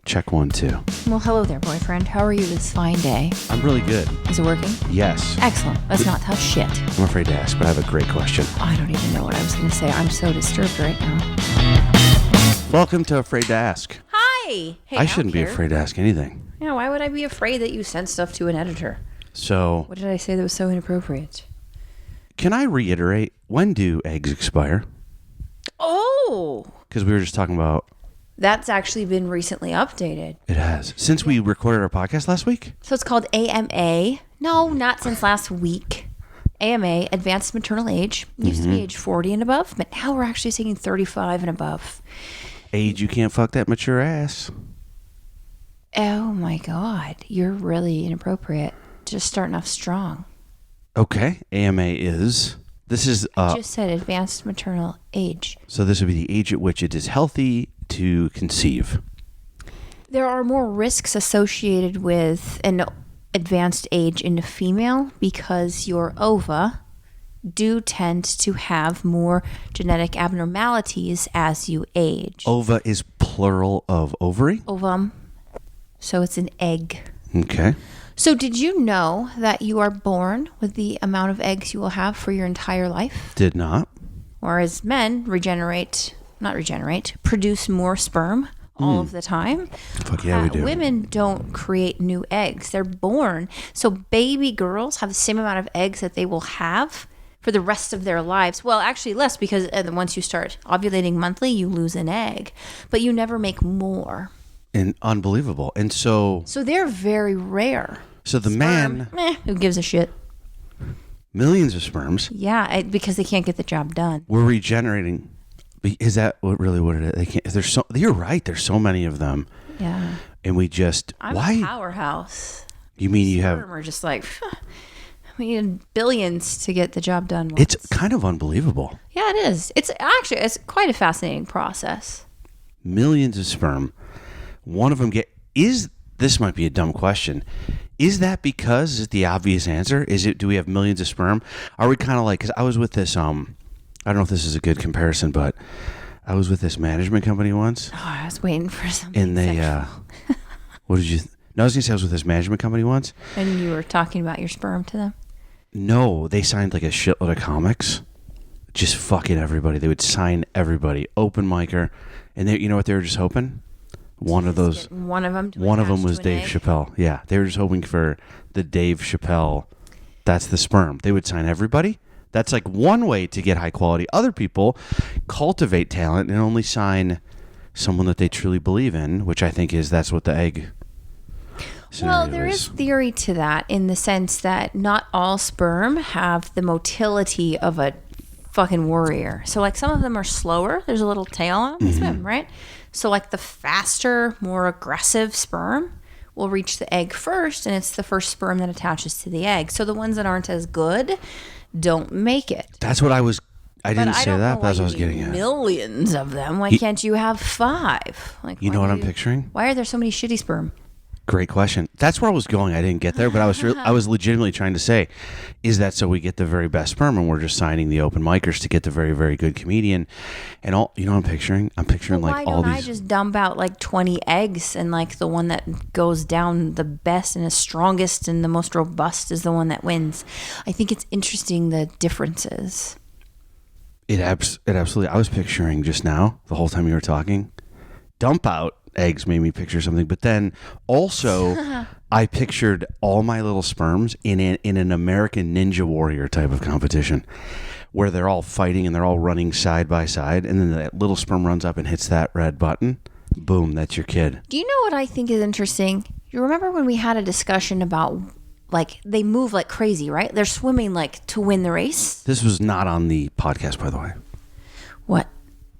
Check 1, 2. Well, hello there, boyfriend. How are you this fine day? I'm really good. Is it working? Yes. Excellent. Let's not touch shit. I'm afraid to ask, but I have a great question. I don't even know what I was going to say. I'm so disturbed right now. Welcome to Afraid to Ask. Hi! Hey, I shouldn't be afraid to ask anything. Yeah, why would I be afraid that you sent stuff to an editor? So, What did I say that was so inappropriate? can I reiterate, when do eggs expire? Oh! Because we were just talking about... That's actually been recently updated. It has. Since we recorded our podcast last week? So it's called AMA. No, not since last week. AMA, Advanced Maternal Age. Used to be age 40 and above, but now we're actually saying 35 and above. Age you can't fuck that mature ass. Oh my God. You're really inappropriate. Just starting off strong. Okay. AMA is... This is... I just said advanced maternal age. So this would be the age at which it is healthy to conceive. There are more risks associated with an advanced age in a female because your ova do tend to have more genetic abnormalities as you age. Ova is plural of ovary? Ovum. So it's an egg. Okay. So did you know that you are born with the amount of eggs you will have for your entire life? Did not. Whereas men produce more sperm all of the time. Fuck yeah, we do. Women don't create new eggs. They're born. So baby girls have the same amount of eggs that they will have for the rest of their lives. Well, actually less, because once you start ovulating monthly, you lose an egg. But you never make more. And unbelievable. And so... So they're very rare. So the Sperm, man... who gives a shit? Millions of sperms. Yeah, because they can't get the job done. We're regenerating. Is that what it is? They can't. There's so. You're right. There's so many of them. Yeah. And we just. I'm why? a powerhouse. You mean you have? We're just like, we need billions to get the job done once. It's kind of unbelievable. Yeah, it is. It's quite a fascinating process. Millions of sperm. One of them this might be a dumb question. Is that because, is it the obvious answer? Do we have millions of sperm? Are we kind of like, because I was with this, I don't know if this is a good comparison, but I was with this management company once. Oh, I was waiting for something and they, what did you, no, I was going to say I was with this management company once. And you were talking about your sperm to them? No, they signed like a shitload of comics. Just fucking everybody. They would sign everybody. Open micer. And you know what they were just hoping? One of them was Dave Chappelle. Yeah, they were just hoping for the Dave Chappelle. That's the sperm. They would sign everybody. That's like one way to get high quality. Other people cultivate talent and only sign someone that they truly believe in, which I think that's what the egg scenario Well, there is theory to that in the sense that not all sperm have the motility of a fucking warrior. So like some of them are slower. There's a little tail on them, swim, right? So like the faster, more aggressive sperm will reach the egg first, and it's the first sperm that attaches to the egg. So the ones that aren't as good don't make it. That's what I didn't say that, but that's what I was getting at. Millions of them. Why can't you have 5? Like, you know what I'm picturing? Why are there so many shitty sperm? Great question. That's where I was going. I didn't get there, but I was legitimately trying to say, is that so we get the very best sperm and we're just signing the open micers to get the very, very good comedian and all, you know what I'm picturing? I'm picturing well, like all these. Why don't I just dump out like 20 eggs and like the one that goes down the best and the strongest and the most robust is the one that wins? I think it's interesting the differences. It absolutely, I was picturing just now, the whole time you were talking, dump out eggs made me picture something, but then also I pictured all my little sperms in an American Ninja Warrior type of competition where they're all fighting and they're all running side by side, and then that little sperm runs up and hits that red button. Boom, that's your kid. Do you know what I think is interesting? You remember when we had a discussion about like they move like crazy, right? They're swimming like to win the race. This was not on the podcast, by the way. What?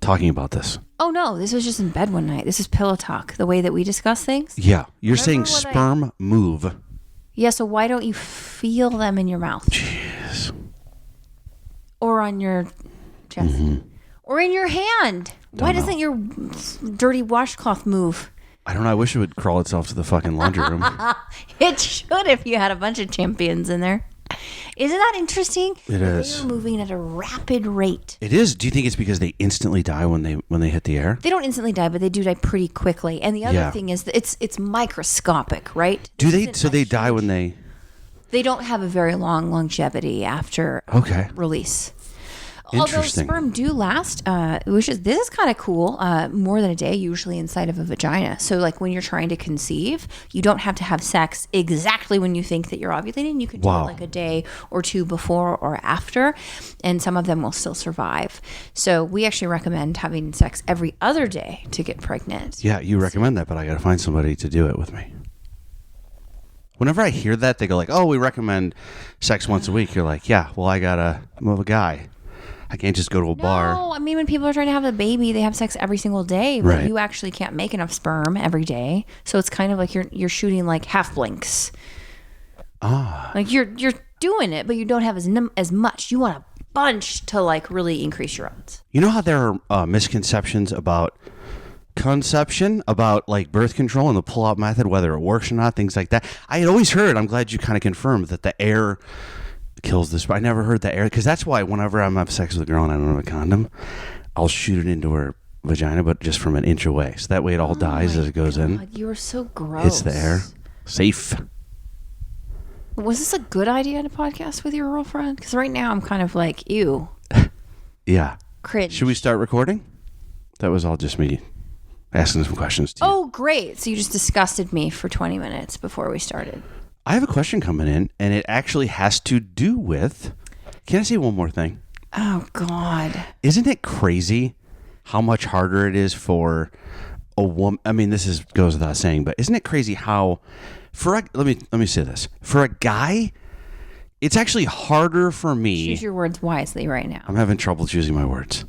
Talking about this. Oh no, this was just in bed one night. This is pillow talk, the way that we discuss things. Yeah, you're saying sperm move. Yeah, so why don't you feel them in your mouth? Jeez. Or on your chest. Or in your hand. Why doesn't your dirty washcloth move? I don't know. I wish it would crawl itself to the fucking laundry room. It should if you had a bunch of champions in there. Isn't that interesting? It is. They're moving at a rapid rate. It is. Do you think it's because they instantly die when they hit the air? They don't instantly die, but they do die pretty quickly. And the other thing is that it's microscopic, right? Do they? So they die when they... They don't have a very long longevity after release. Although sperm do last, this is kind of cool, more than a day, usually inside of a vagina. So like when you're trying to conceive, you don't have to have sex exactly when you think that you're ovulating. You can do it like a day or two before or after, and some of them will still survive. So we actually recommend having sex every other day to get pregnant. Yeah, you recommend that, but I got to find somebody to do it with me. Whenever I hear that, they go like, oh, we recommend sex once a week. You're like, yeah, well, I'm a guy. I can't just go to a bar. No, I mean, when people are trying to have a baby, they have sex every single day. But you actually can't make enough sperm every day. So it's kind of like you're shooting like half blinks. Like you're doing it, but you don't have as much. You want a bunch to like really increase your odds. You know how there are misconceptions about conception, about like birth control and the pull-out method, whether it works or not, things like that. I had always heard, I'm glad you kind of confirmed, that the air kills this. I never heard the air, because that's why whenever I'm having sex with a girl and I don't have a condom, I'll shoot it into her vagina, but just from an inch away. So that way it all dies as it goes in. You are so gross. It's the air. Safe. Was this a good idea to podcast with your girlfriend? Because right now I'm kind of like, ew. Yeah. Cringe. Should we start recording? That was all just me asking some questions to you. Oh, great. So you just disgusted me for 20 minutes before we started. I have a question coming in, and it actually has to do with... Can I say one more thing? Oh, God. Isn't it crazy how much harder it is for a woman? I mean, goes without saying, but isn't it crazy how... let me say this. For a guy, it's actually harder for me... Choose your words wisely right now. I'm having trouble choosing my words.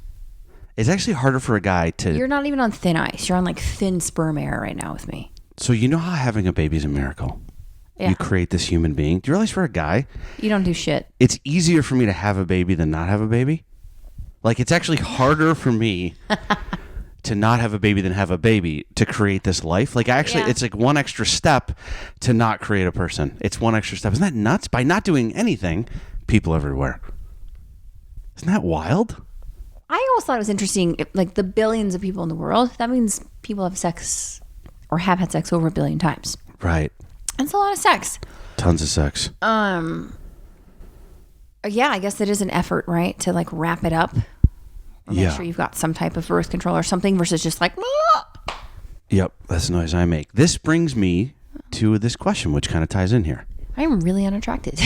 It's actually harder for a guy to... You're not even on thin ice. You're on like thin sperm air right now with me. So you know how having a baby is a miracle? Yeah. You create this human being. Do you realize for a guy... You don't do shit. It's easier for me to have a baby than not have a baby. Like, it's actually harder for me to not have a baby than have a baby to create this life. Like, actually, it's like one extra step to not create a person. It's one extra step. Isn't that nuts? By not doing anything, people everywhere. Isn't that wild? I always thought it was interesting, like the billions of people in the world, that means people have sex or have had sex over 1 billion times. Right. That's a lot of sex. Tons of sex. Yeah, I guess that is an effort, right? To like wrap it up. Make sure you've got some type of birth control or something versus just like... Yep, that's the noise I make. This brings me to this question, which kind of ties in here. I'm really unattracted.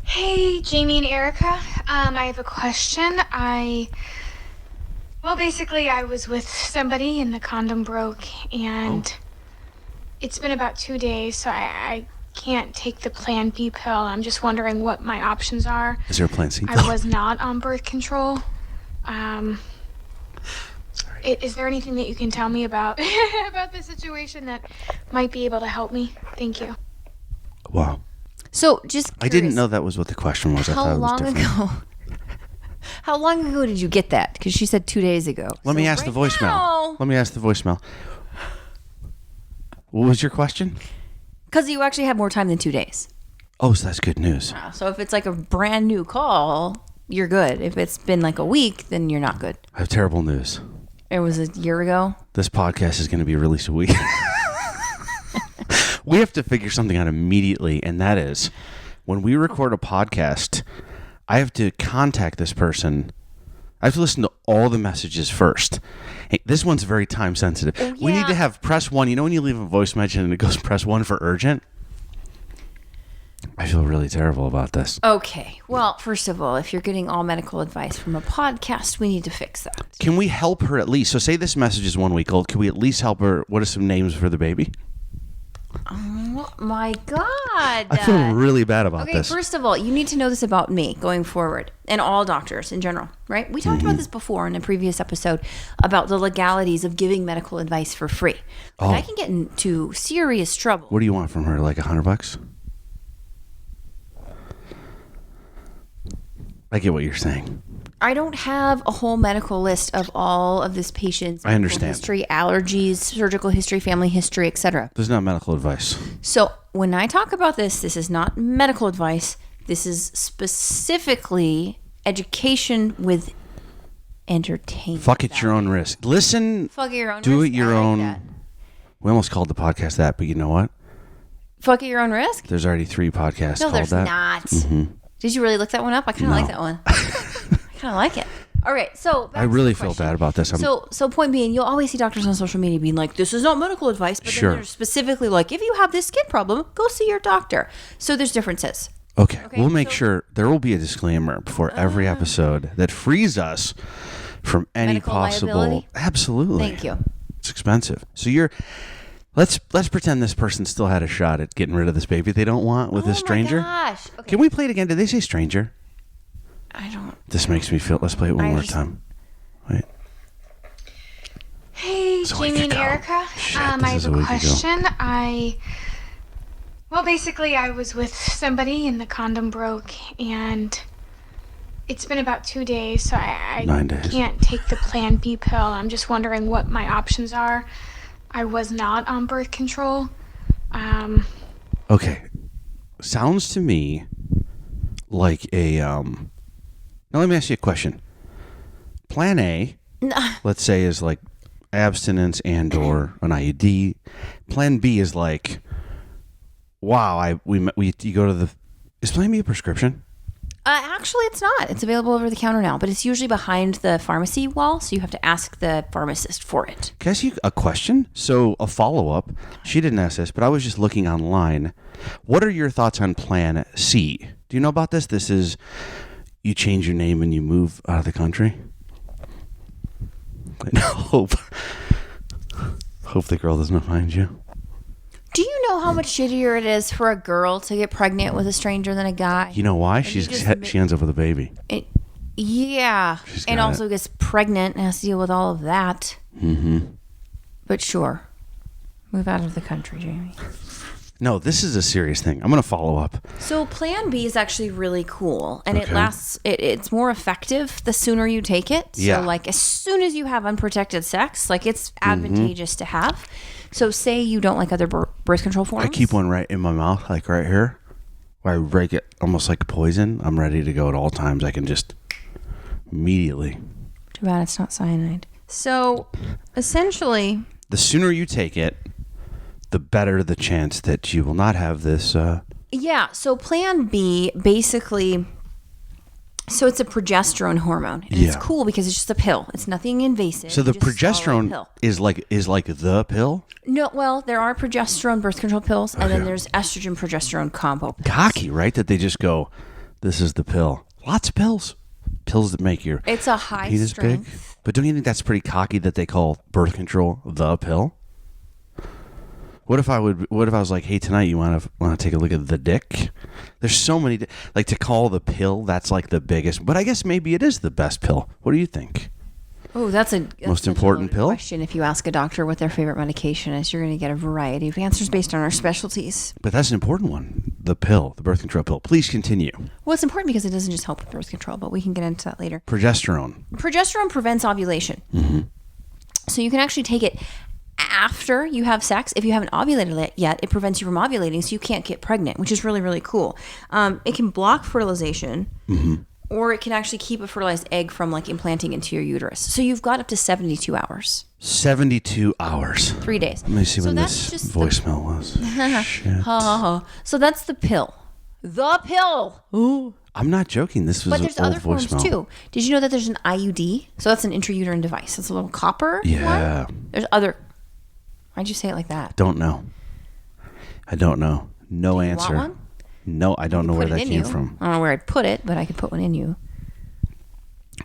Hey, Jamie and Erica. I have a question. Basically, I was with somebody and the condom broke, and it's been about 2 days, so I can't take the Plan B pill. I'm just wondering what my options are. Is there a Plan C? I was not on birth control. Is there anything that you can tell me about about the situation that might be able to help me? Thank you. Wow. So just curious, I didn't know that was what the question was. I thought it was different. How long ago did you get that? Because she said 2 days ago. Let me ask the voicemail. What was your question? Because you actually have more time than 2 days. Oh, so that's good news. So if it's like a brand new call, you're good. If it's been like a week, then you're not good. I have terrible news. It was a year ago. This podcast is going to be released a week. We have to figure something out immediately, and that is when we record a podcast, I have to contact this person. I have to listen to all the messages first. Hey, this one's very time sensitive. Oh, yeah. We need to have press 1. You know when you leave a voice message and it goes press 1 for urgent? I feel really terrible about this. Okay. Well, first of all, if you're getting all medical advice from a podcast, we need to fix that. Can we help her at least? So say this message is 1 week old. Can we at least help her? What are some names for the baby? Oh my God. I feel really bad about this. Okay, first of all, you need to know this about me going forward and all doctors in general, right? We talked about this before in a previous episode about the legalities of giving medical advice for free. I can get into serious trouble. What do you want from her? Like $100? I get what you're saying. I don't have a whole medical list of all of this patient's I understand. history, allergies, surgical history, family history, etc. There's not medical advice. So when I talk about this is not medical advice. This is specifically education with entertainment. Fuck at your own risk. Listen. Fuck at your own do risk. it your I like own. that. We almost called the podcast that, but you know what? Fuck at your own risk? There's already 3 podcasts No, called there's that. not. Mm-hmm. Did you really look that one up? I kind of like that one. I kind of like it. All right, so I really feel bad about this. So point being, you'll always see doctors on social media being like, "This is not medical advice," but Sure. then they're specifically like, "If you have this skin problem, go see your doctor." So there's differences. Okay, we'll make sure there will be a disclaimer before every episode that frees us from any Medical possible. liability? Absolutely. Thank you. It's expensive. So let's pretend this person still had a shot at getting rid of this baby they don't want with this stranger. Oh my gosh. Okay. Can we play it again? Did they say stranger? I don't. This makes me feel. Let's play it one more time. Wait. Hey, It's a week Jamie and ago. Erica. Shit, I this is have a a week ago. question. Well, basically, I was with somebody and the condom broke, and it's been about 2 days, so I 9 days. can't take the Plan B pill. I'm just wondering what my options are. I was not on birth control. Okay. Sounds to me like a Now let me ask you a question. Plan A, let's say, is like abstinence and or an IUD. Plan B is like, wow, you go to the. Is Plan B a prescription? Actually, it's not. It's available over the counter now, but it's usually behind the pharmacy wall, so you have to ask the pharmacist for it. Can I ask you a question? So a follow up. She didn't ask this, but I was just looking online. What are your thoughts on Plan C? Do you know about this? This is you change your name and you move out of the country. I hope the girl doesn't find you. Do you know how much shittier it is for a girl to get pregnant with a stranger than a guy? You know why? And She just ends up with a baby. Yeah. She's And got also gets pregnant and has to deal with all of that. Mm-hmm. But sure. Move out of the country, Jamie. No, this is a serious thing. I'm going to follow up. So Plan B is actually really cool, and it Okay. lasts. It's more effective the sooner you take it. Yeah. So like as soon as you have unprotected sex, like it's advantageous to have. So say you don't like other birth control forms. I keep one right in my mouth, like right here, where I break it almost like poison. I'm ready to go at all times. I can just immediately. Too bad it's not cyanide. So essentially, The sooner you take it, the better the chance that you will not have this. yeah. So Plan B basically. So it's a progesterone hormone, and it's Yeah. cool because it's just a pill. It's nothing invasive. So the You just swallow a progesterone pill. is like the pill. No, well, there are progesterone birth control pills, and then Okay. there's estrogen progesterone combo pills. Cocky, right? That they just go, this is the pill. Lots of pills. Pills that make your It's a high penis big. strength. But don't you think that's pretty cocky that they call birth control the pill? What if I was like, hey, tonight you want to take a look at the dick? There's so many, like to call the pill, that's like the biggest. But I guess maybe it is the best pill. What do you think? Oh, that's Most such a important loaded pill? question. If you ask a doctor what their favorite medication is, you're going to get a variety of answers based on our specialties. But that's an important one. The pill, the birth control pill. Please continue. Well, it's important because it doesn't just help with birth control, but we can get into that later. Progesterone. Progesterone prevents ovulation. Mm-hmm. So you can actually take it after you have sex. If you haven't ovulated yet, it prevents you from ovulating, so you can't get pregnant, which is really, really cool. It can block fertilization, or it can actually keep a fertilized egg from like implanting into your uterus. So you've got up to 72 hours. 72 hours. 3 days. Let me see So when that's this just the- voicemail was. Shit. So that's the pill. The pill. Ooh. I'm not joking. This was But an there's old other forms voicemail. too. Did you know that there's an IUD? So that's an intrauterine device. It's a little copper Yeah. one. There's other. Why'd you say it like that? Don't know. I don't know. No you answer. want one? No, I don't know where Put it that in came you. from. I don't know where I'd put it, but I could put one in you.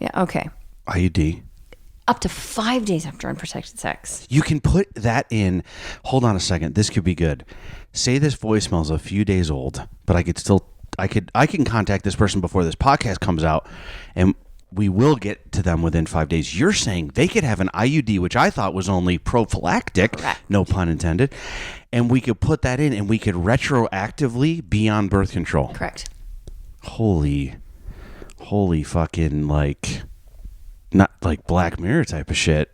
Yeah, okay. IUD. Up to 5 days after unprotected sex. You can put that in. Hold on a second. This could be good. Say this voicemail is a few days old, but I can contact this person before this podcast comes out, and we will get to them within 5 days. You're saying they could have an IUD, which I thought was only prophylactic, Correct. no pun intended, and we could put that in, and we could retroactively be on birth control. Correct. Holy fucking, like, not like Black Mirror type of shit.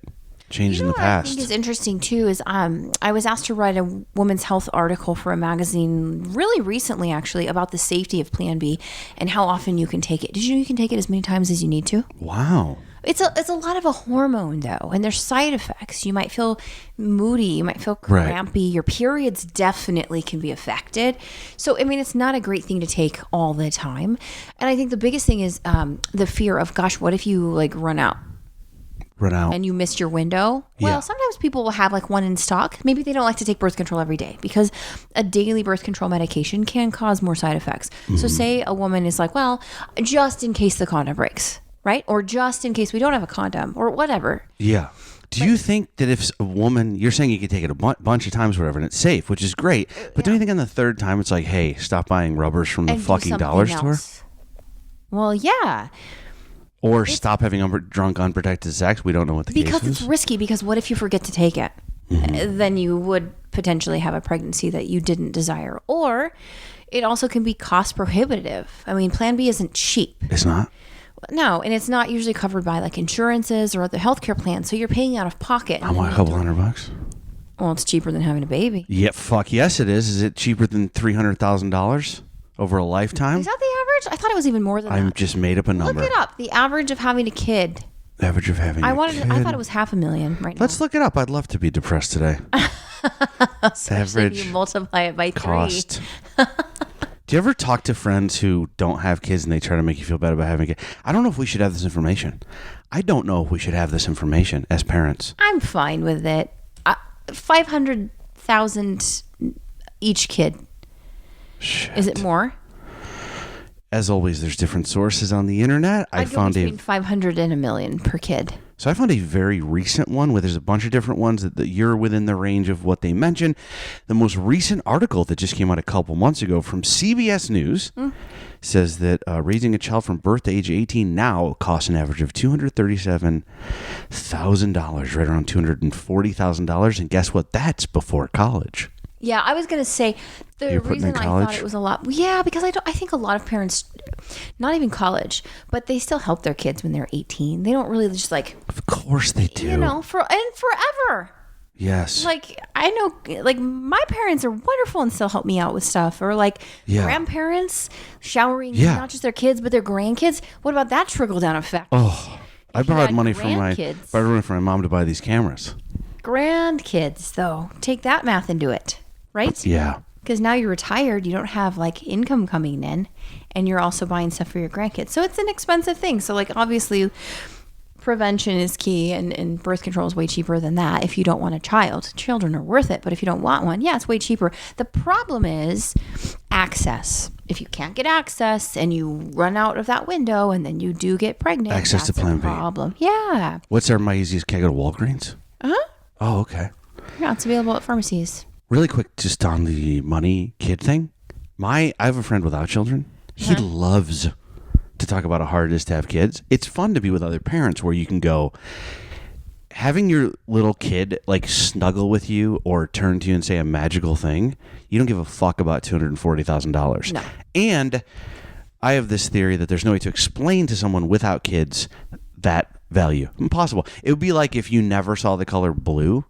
changed in the What I past. think is interesting too is I was asked to write a women's health article for a magazine really recently, actually, about the safety of Plan B and how often you can take it. Did you know you can take it as many times as you need to? Wow. It's a lot of a hormone though, and there's side effects. You might feel moody, you might feel crampy. Your periods definitely can be affected. So I mean, it's not a great thing to take all the time. And I think the biggest thing is the fear of, gosh, what if you like run out and you missed your window? Well, sometimes people will have like one in stock. Maybe they don't like to take birth control every day because a daily birth control medication can cause more side effects. So say a woman is like, well, just in case the condom breaks. Right? Or just in case we don't have a condom or whatever. Yeah. Do you think that if a woman, you're saying you can take it a bunch of times or whatever, and it's safe, which is great, but don't you think on the third time it's like, hey, stop buying rubbers from the fucking dollar store? Well, yeah. Or stop having drunk, unprotected sex? We don't know what the case is. Because it's risky, because what if you forget to take it? Then you would potentially have a pregnancy that you didn't desire. Or it also can be cost prohibitive. I mean, Plan B isn't cheap. It's not? No, and it's not usually covered by like insurances or other healthcare plans, so you're paying out of pocket. I want a couple $100. Well, it's cheaper than having a baby. Yeah, fuck yes it is. Is it cheaper than $300,000 over a lifetime? Is that the average? I thought it was even more than that. I just made up a number. Look it up. The average of having a kid. Average of having a kid. I thought it was $500,000 right now. Let's look it up. I'd love to be depressed today. Average if you multiply it by cost. 3. Do you ever talk to friends who don't have kids and they try to make you feel bad about having a kid? I don't know if we should have this information. I don't know if we should have this information as parents. I'm fine with it. 500,000 each kid. Shit. Is it more? As always, there's different sources on the internet. I'd go between 500 and $1 million per kid. So I found a very recent one where there's a bunch of different ones that you're within the range of what they mentioned. The most recent article that just came out a couple months ago from CBS News says that raising a child from birth to age 18 now costs an average of $237,000, right around $240,000. And guess what? That's before college. Yeah, I was going to say the reason I thought it was a lot. Yeah, because I think a lot of parents, not even college, but they still help their kids when they're 18. They don't really just like. Of course they do. You know, forever. Yes. Like I know, like my parents are wonderful and still help me out with stuff, or like grandparents showering not just their kids but their grandkids. What about that trickle down effect? Oh, I borrowed money from my mom to buy these cameras. Grandkids, though, take that math into it. Right? Yeah. Because now you're retired, you don't have like income coming in, and you're also buying stuff for your grandkids. So it's an expensive thing. So like obviously prevention is key, and birth control is way cheaper than that if you don't want a child. Children are worth it, but if you don't want one, it's way cheaper. The problem is access. If you can't get access and you run out of that window and then you do get pregnant, access to Plan B. Problem. Yeah. What's my easiest? Can I go to Walgreens? Uh-huh. Oh, okay. Yeah, it's available at pharmacies. Really quick, just on the money kid thing. I have a friend without children. He loves to talk about how hard it is to have kids. It's fun to be with other parents where you can go, having your little kid like snuggle with you or turn to you and say a magical thing. You don't give a fuck about $240,000. No. And I have this theory that there's no way to explain to someone without kids that value. Impossible. It would be like if you never saw the color blue,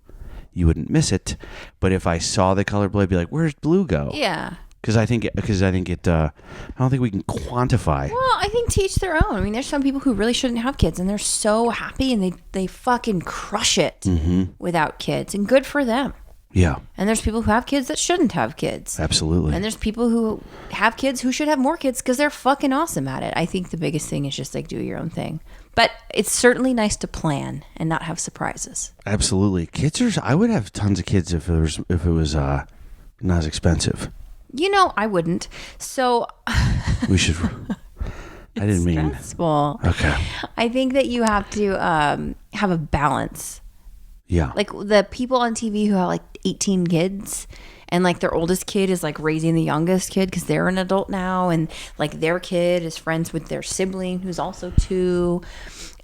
you wouldn't miss it. But if I saw the color blue, I'd be like, where's blue go? Yeah. Because I think it. I don't think we can quantify. Well, I think to each their own. I mean, there's some people who really shouldn't have kids, and they're so happy, and they fucking crush it without kids, and good for them. Yeah. And there's people who have kids that shouldn't have kids. Absolutely. And there's people who have kids who should have more kids because they're fucking awesome at it. I think the biggest thing is just like do your own thing. But it's certainly nice to plan and not have surprises. Absolutely. Kids are. I would have tons of kids if it was not as expensive. You know, I wouldn't. So we should. I didn't mean. Stressful. Okay. I think that you have to have a balance. Yeah. Like the people on TV who have like 18 kids and like their oldest kid is like raising the youngest kid because they're an adult now, and like their kid is friends with their sibling who's also 2,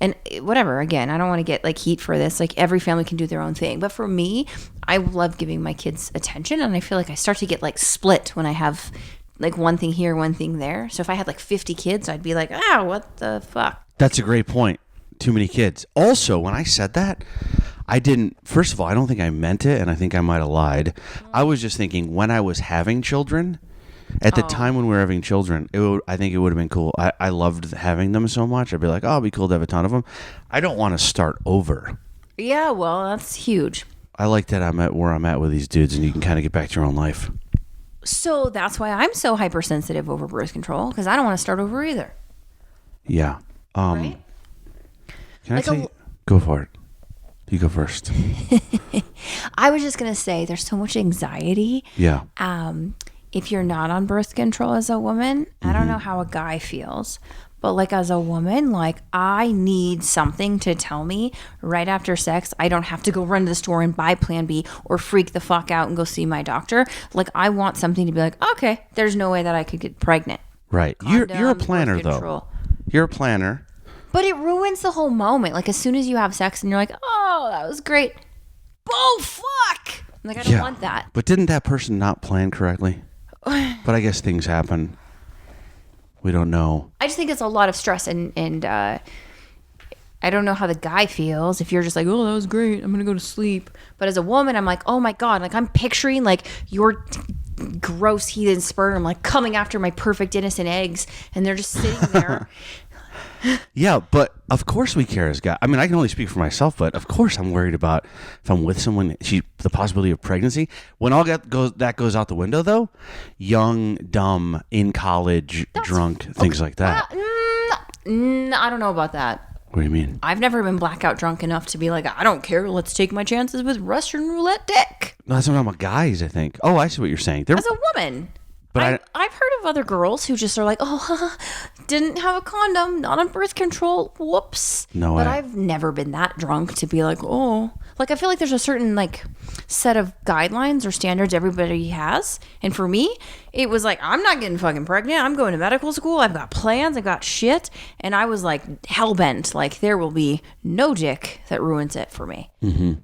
and whatever. Again, I don't want to get like heat for this. Like every family can do their own thing. But for me, I love giving my kids attention, and I feel like I start to get like split when I have like one thing here, one thing there. So if I had like 50 kids, I'd be like, what the fuck? That's a great point. Too many kids. Also, when I said that, I didn't. First of all, I don't think I meant it, and I think I might have lied. I was just thinking when I was having children, at the time when we were having children, I think it would have been cool. I loved having them so much. I'd be like, oh, it'd be cool to have a ton of them. I don't want to start over. Yeah, well, that's huge. I like that I'm at where I'm at with these dudes, and you can kind of get back to your own life. So that's why I'm so hypersensitive over birth control, because I don't want to start over either. Yeah. Right? Can I tell you? Go for it. You go first. I was just going to say there's so much anxiety. Yeah. If you're not on birth control as a woman, I don't know how a guy feels, but like as a woman, like I need something to tell me right after sex. I don't have to go run to the store and buy Plan B or freak the fuck out and go see my doctor. Like I want something to be like, okay, there's no way that I could get pregnant. Right. Condom, you're a planner birth control. though. You're a planner. But it ruins the whole moment. Like as soon as you have sex and you're like, oh, that was great. Oh, fuck. Like I don't want that. But didn't that person not plan correctly? But I guess things happen. We don't know. I just think it's a lot of stress and I don't know how the guy feels if you're just like, oh, that was great, I'm gonna go to sleep. But as a woman, I'm like, oh my God, like I'm picturing like your gross heathen sperm like coming after my perfect innocent eggs, and they're just sitting there. Yeah, but of course we care as guys. I mean, I can only speak for myself, but of course I'm worried about if I'm with someone, the possibility of pregnancy. When all that goes out the window, though, young, dumb, in college, drunk, things like that. I don't know about that. What do you mean? I've never been blackout drunk enough to be like, I don't care, let's take my chances with Russian roulette dick. No, that's what I'm about guys, I think. Oh, I see what you're saying. As a woman. But I've heard of other girls who just are like, oh, didn't have a condom, not on birth control, whoops. No way. But I've never been that drunk to be like, oh. Like, I feel like there's a certain, like, set of guidelines or standards everybody has. And for me, it was like, I'm not getting fucking pregnant. I'm going to medical school. I've got plans. I've got shit. And I was, like, hell-bent. Like, there will be no dick that ruins it for me. Mm-hmm.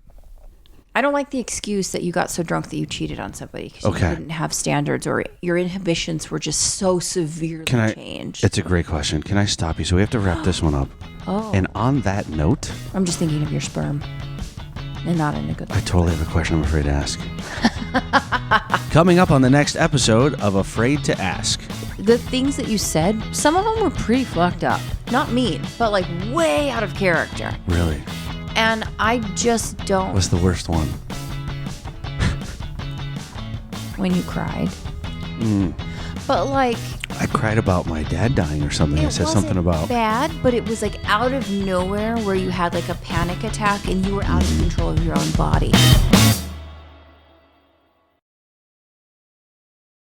I don't like the excuse that you got so drunk that you cheated on somebody because you didn't have standards or your inhibitions were just so severely changed. It's a great question. Can I stop you? So we have to wrap this one up. Oh. And on that note, I'm just thinking of your sperm and not in a good way. I totally have a question I'm afraid to ask. Coming up on the next episode of Afraid to Ask. The things that you said, some of them were pretty fucked up. Not mean, but like way out of character. Really? And I just don't. What's the worst one? When you cried. But like, I cried about my dad dying or something. I said something about bad, but it was like out of nowhere where you had like a panic attack and you were out of control of your own body.